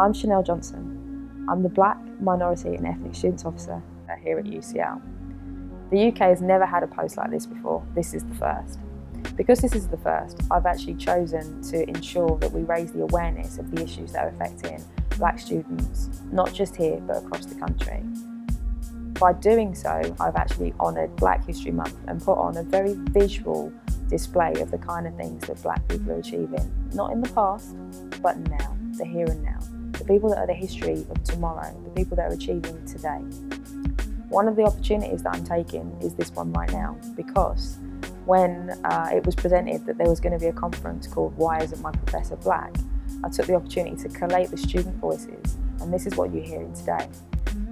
I'm Chanel Johnson. I'm the Black, Minority and Ethnic Students Officer here at UCL. The UK has never had a post like this before. This is the first. Because this is the first, I've actually chosen to ensure that we raise the awareness of the issues that are affecting Black students, not just here, but across the country. By doing so, I've actually honoured Black History Month and put on a very visual display of the kind of things that Black people are achieving. Not in the past, but now, the here and now. The people that are the history of tomorrow, the people that are achieving today. One of the opportunities that I'm taking is this one right now, because when it was presented that there was going to be a conference called Why Isn't My Professor Black, I took the opportunity to collate the student voices, and this is what you're hearing today.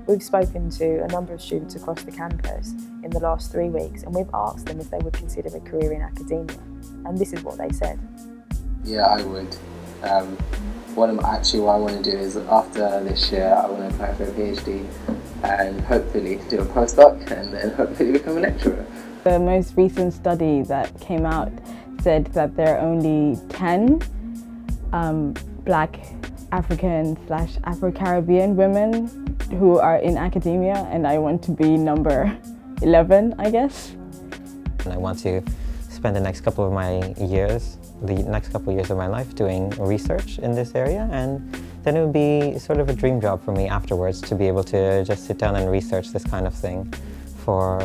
We've spoken to a number of students across the campus in the last 3 weeks, and we've asked them if they would consider a career in academia, and this is what they said. Yeah, I would. What I want to do is, after this year, I want to apply for a PhD and hopefully do a postdoc and then hopefully become a lecturer. The most recent study that came out said that there are only 10 Black African/Afro-Caribbean women who are in academia, and I want to be number 11, I guess. And I want to spend the next couple of years of my life doing research in this area, and then it would be sort of a dream job for me afterwards to be able to just sit down and research this kind of thing for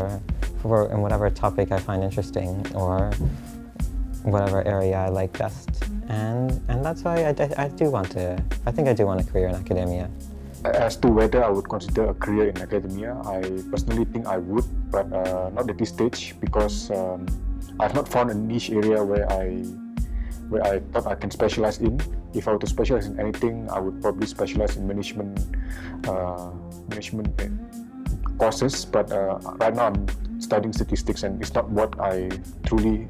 whatever topic I find interesting or whatever area I like best. And that's why I think I do want a career in academia. As to whether I would consider a career in academia, I personally think I would, but not at this stage, because I've not found a niche area where I thought I can specialize in. If I were to specialize in anything, I would probably specialize in management courses, but right now I'm studying statistics, and it's not what I truly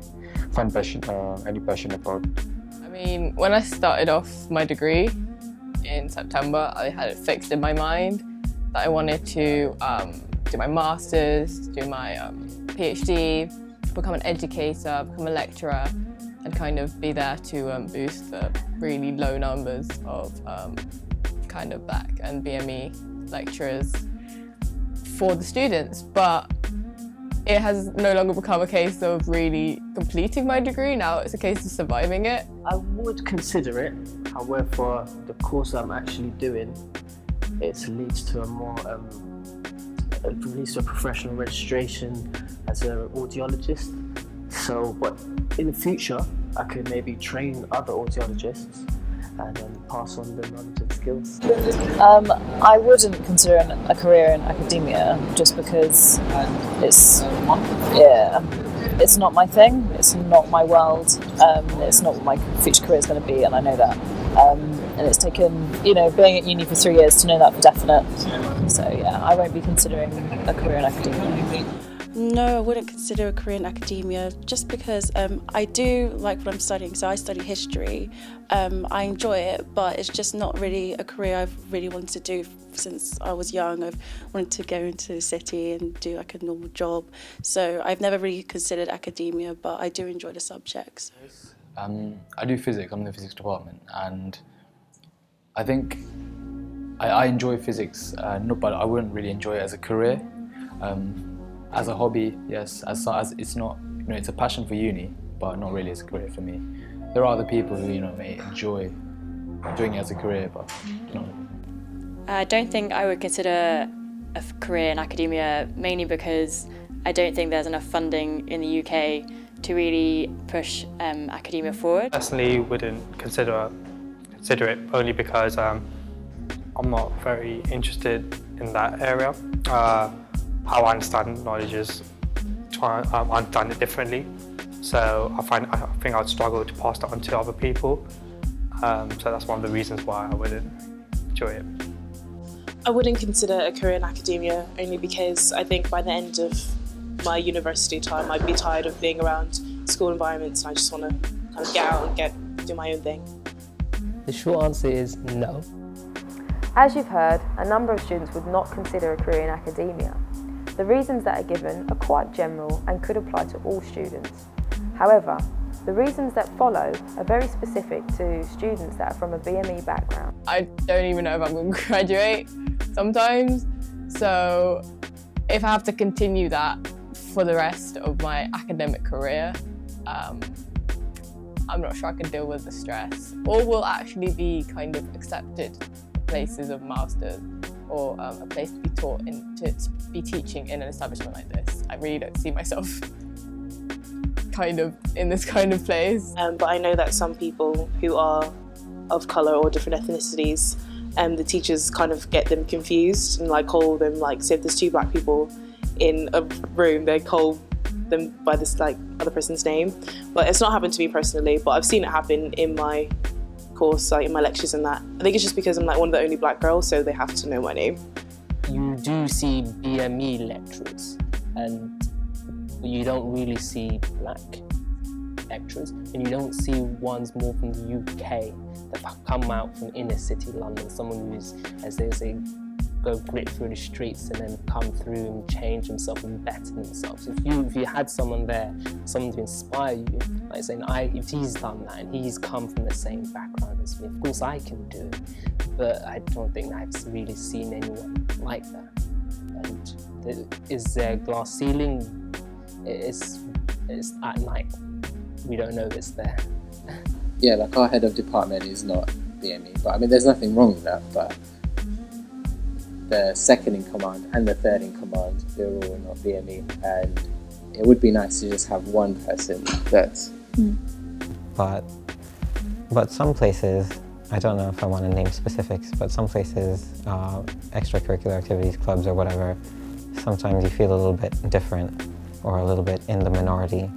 find any passion about. I mean, when I started off my degree in September, I had it fixed in my mind that I wanted to do my master's, do my PhD, become an educator, become a lecturer, and kind of be there to boost the really low numbers of kind of Black and BME lecturers for the students. But it has no longer become a case of really completing my degree. Now it's a case of surviving it. I would consider it, however, the course I'm actually doing, it leads to a professional registration as an audiologist. So, but in the future, I could maybe train other audiologists and then pass on the knowledge and skills. I wouldn't consider a career in academia just because it's not my thing, it's not my world, it's not what my future career is going to be, and I know that. And it's taken, being at uni for 3 years to know that for definite. So yeah, I won't be considering a career in academia. No, I wouldn't consider a career in academia, just because I do like what I'm studying. So I study history. I enjoy it, but it's just not really a career I've really wanted to do since I was young. I've wanted to go into the city and do like a normal job. So I've never really considered academia, but I do enjoy the subjects. I do physics. I'm in the physics department, and I think I enjoy physics, but I wouldn't really enjoy it as a career. As a hobby, yes, as it's not, it's a passion for uni, but not really as a career for me. There are other people who, may enjoy doing it as a career, but not. I don't think I would consider a career in academia, mainly because I don't think there's enough funding in the UK to really push academia forward. Personally, wouldn't consider it only because I'm not very interested in that area. How I understand knowledge is trying to understand it differently. So I think I'd struggle to pass that on to other people. So that's one of the reasons why I wouldn't enjoy it. I wouldn't consider a career in academia, only because I think by the end of my university time I'd be tired of being around school environments, and I just want to kind of get out and do my own thing. The short answer is no. As you've heard, a number of students would not consider a career in academia. The reasons that are given are quite general and could apply to all students. However, The reasons that follow are very specific to students that are from a BME background. I don't even know if I'm going to graduate sometimes, so if I have to continue that for the rest of my academic career, I'm not sure I can deal with the stress, or will actually be kind of accepted places of masters, or a place to be taught to be teaching in an establishment like this. I really don't see myself kind of in this kind of place. But I know that some people who are of colour or different ethnicities, the teachers kind of get them confused and like call them, like, say if there's two black people in a room, they call them by this like other person's name. But it's not happened to me personally, but I've seen it happen in my course, like in my lectures and that. I think it's just because I'm like one of the only black girls, so they have to know my name. You do see BME lecturers, and you don't really see black lecturers, and you don't see ones more from the UK that have come out from inner city London, someone who's, as they say, go grit through the streets and then come through and change themselves and better themselves. If you had someone there, someone to inspire you, like saying, if he's done that and he's come from the same background as me, of course I can do it. But I don't think I've really seen anyone like that. And is there a glass ceiling? It's at night. We don't know if it's there. Yeah, like our head of department is not BME, but I mean there's nothing wrong with that, but the second in command and the third in command, they're all not BME, and it would be nice to just have one person that's... But some places, I don't know if I want to name specifics, but some places, extracurricular activities, clubs or whatever, sometimes you feel a little bit different or a little bit in the minority.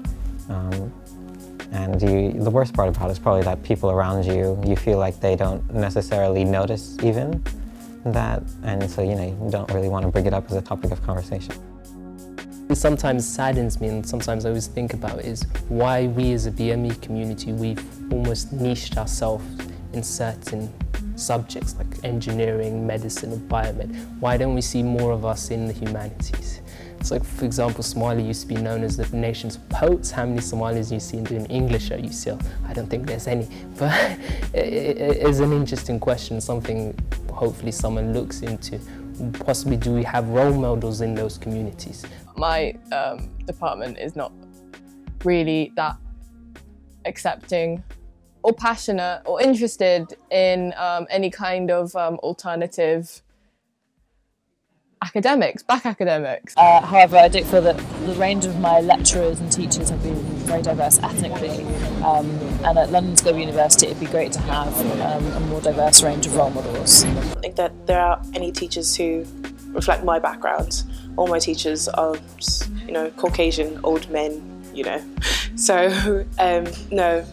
And the worst part about it is probably that people around you, you feel like they don't necessarily notice even that, and so you don't really want to bring it up as a topic of conversation. It sometimes saddens me, and sometimes I always think about is why we as a BME community, we've almost niched ourselves in certain subjects like engineering, medicine or biomed. Why don't we see more of us in the humanities? It's like, for example, Somali used to be known as the nation's poets. How many Somalis do you see doing English at UCL? I don't think there's any, but it is an interesting question, something hopefully someone looks into. Possibly, do we have role models in those communities? My department is not really that accepting or passionate or interested in any kind of alternative academics, black academics. However, I do feel that the range of my lecturers and teachers have been very diverse ethnically, and at London School of University it'd be great to have a more diverse range of role models. I think that there are any teachers who reflect my background. All my teachers are just, Caucasian old men, So, no.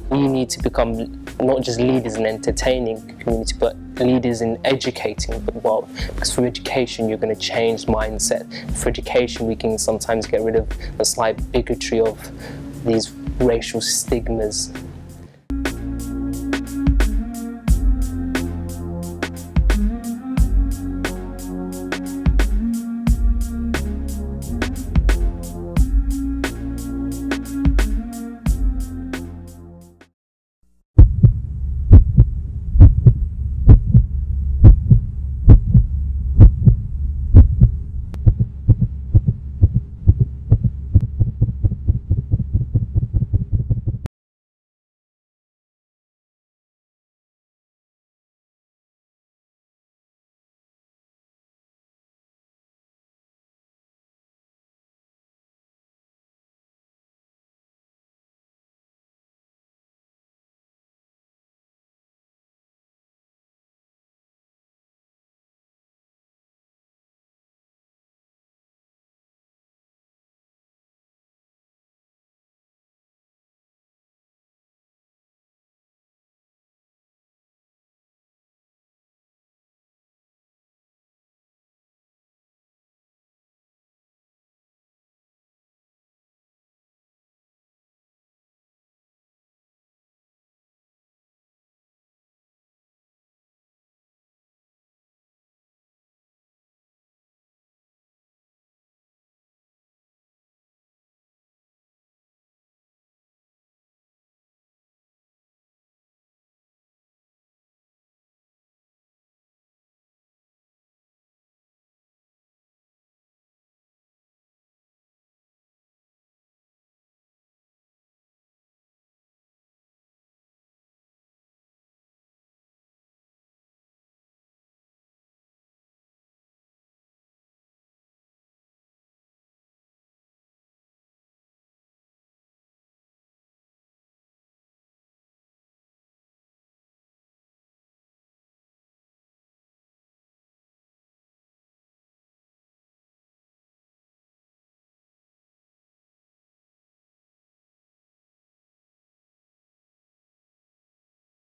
We need to become not just leaders in entertaining the community, but leaders in educating the world. Because through education, you're going to change mindset. Through education, we can sometimes get rid of the slight bigotry of these racial stigmas